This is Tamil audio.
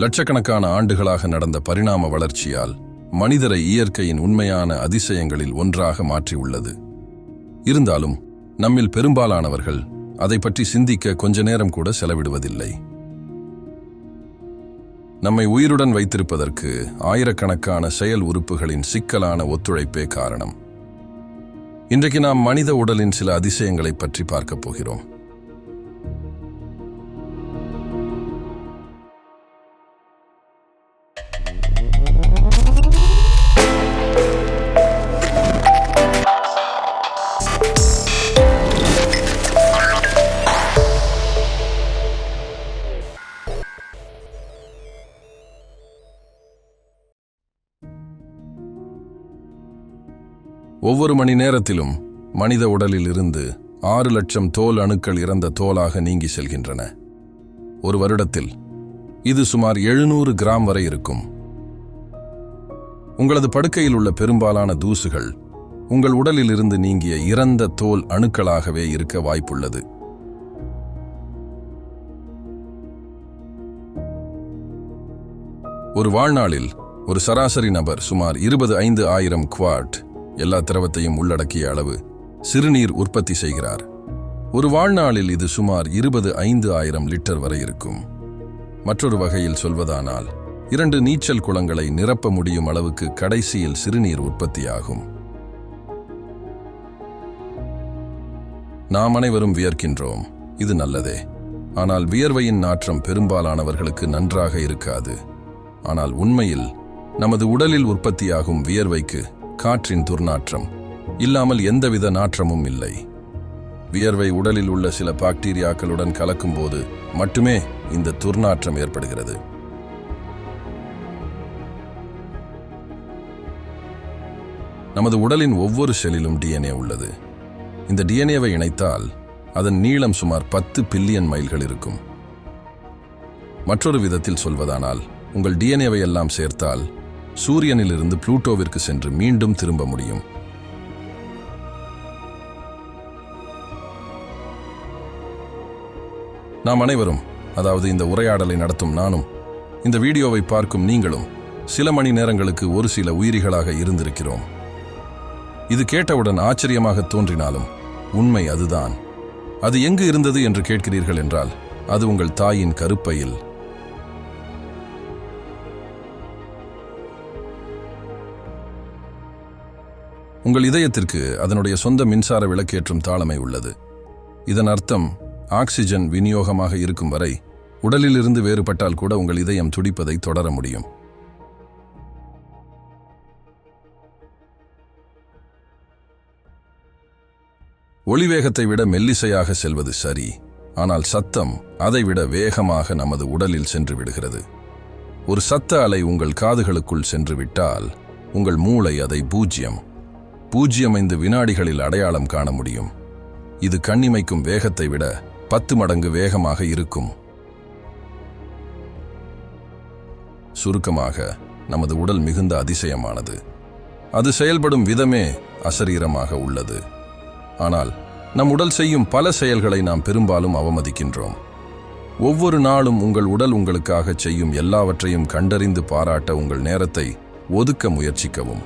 லட்சக்கணக்கான ஆண்டுகளாக நடந்த பரிணாம வளர்ச்சியால் மனிதரை இயற்கையின் உண்மையான அதிசயங்களில் ஒன்றாக மாற்றியுள்ளது. இருந்தாலும் நம்மில் பெரும்பாலானவர்கள் அதை பற்றி சிந்திக்க கொஞ்ச நேரம் கூட செலவிடுவதில்லை. நம்மை உயிருடன் வைத்திருப்பதற்கு ஆயிரக்கணக்கான செயல் உறுப்புகளின் சிக்கலான ஒத்துழைப்பே காரணம். இன்றைக்கு நாம் மனித உடலின் சில அதிசயங்களை பற்றி பார்க்கப் போகிறோம். ஒவ்வொரு மணி நேரத்திலும் மனித உடலில் இருந்து 6 லட்சம் தோல் அணுக்கள் இறந்த தோலாக நீங்கி செல்கின்றன. ஒரு வருடத்தில் இது சுமார் 700 கிராம் வரை இருக்கும். உங்களது படுக்கையில் உள்ள பெரும்பாலான தூசுகள் உங்கள் உடலில் இருந்து நீங்கிய இறந்த தோல் அணுக்களாகவே இருக்க வாய்ப்புள்ளது. ஒரு வாழ்நாளில் ஒரு சராசரி நபர் சுமார் 25,000 குவார்ட் எல்லா திரவத்தையும் உள்ளடக்கிய அளவு சிறுநீர் உற்பத்தி செய்கிறார். ஒரு வாழ்நாளில் இது சுமார் 25,000 லிட்டர் வரை இருக்கும். மற்றொரு வகையில் சொல்வதானால் 2 நீச்சல் குளங்களை நிரப்ப முடியும் அளவுக்கு கடைசியில் சிறுநீர் உற்பத்தியாகும். நாம் அனைவரும் வியர்க்கின்றோம், இது நல்லதே. ஆனால் வியர்வையின் நாற்றம் பெரும்பாலானவர்களுக்கு நன்றாக இருக்காது. ஆனால் உண்மையில் நமது உடலில் உற்பத்தியாகும் வியர்வைக்கு காற்றின் துர்நாற்றம் இல்லாமல் எந்தவித நாற்றமும் இல்லை. வியர்வை உடலில் உள்ள சில பாக்டீரியாக்களுடன் கலக்கும்போது மட்டுமே இந்த துர்நாற்றம் ஏற்படுகிறது. நமது உடலின் ஒவ்வொரு செல்லிலும் டிஎன்ஏ உள்ளது. இந்த டிஎன்ஏவை இணைத்தால் அதன் நீளம் சுமார் 10 பில்லியன் மைல்கள் இருக்கும். மற்றொரு விதத்தில் சொல்வதானால் உங்கள் டிஎன்ஏவை எல்லாம் சேர்த்தால் சூரியனிலிருந்து புளூட்டோவிற்கு சென்று மீண்டும் திரும்ப முடியும். நாம் அனைவரும், அதாவது இந்த உரையாடலை நடத்தும் நானும், இந்த வீடியோவை பார்க்கும் நீங்களும் சில மணி நேரங்களுக்கு ஒரு சில உயிரிகளாக இருந்திருக்கிறோம். இது கேட்டவுடன் ஆச்சரியமாக தோன்றினாலும் உண்மை அதுதான். அது எங்கு இருந்தது என்று கேட்கிறீர்கள் என்றால் அது உங்கள் தாயின் கருப்பையில். உங்கள் இதயத்திற்கு அதனுடைய சொந்த மின்சார விளக்கேற்றும் தாளமை உள்ளது. இதன் அர்த்தம் ஆக்சிஜன் விநியோகமாக இருக்கும் வரை உடலிலிருந்து வேறுபட்டால் கூட உங்கள் இதயம் துடிப்பதை தொடர முடியும். ஒளி வேகத்தை விட மெல்லிசையாக செல்வது சரி, ஆனால் சத்தம் அதைவிட வேகமாக நமது உடலில் சென்று விடுகிறது. ஒரு சத்த அலை உங்கள் காதுகளுக்குள் சென்று விட்டால் உங்கள் மூளை அதை 0.05 வினாடிகளில் அடையாளம் காண முடியும். இது கண்ணிமைக்கும் வேகத்தை விட 10 மடங்கு வேகமாக இருக்கும். சுருக்கமாக, நமது உடல் மிகுந்த அதிசயமானது. அது செயல்படும் விதமே அசரீரமாக உள்ளது. ஆனால் நம் உடல் செய்யும் பல செயல்களை நாம் பெரும்பாலும் அவமதிக்கின்றோம். ஒவ்வொரு நாளும் உங்கள் உடல் உங்களுக்காக செய்யும் எல்லாவற்றையும் கண்டறிந்து பாராட்ட உங்கள் நேரத்தை ஒதுக்க முயற்சிக்கவும்.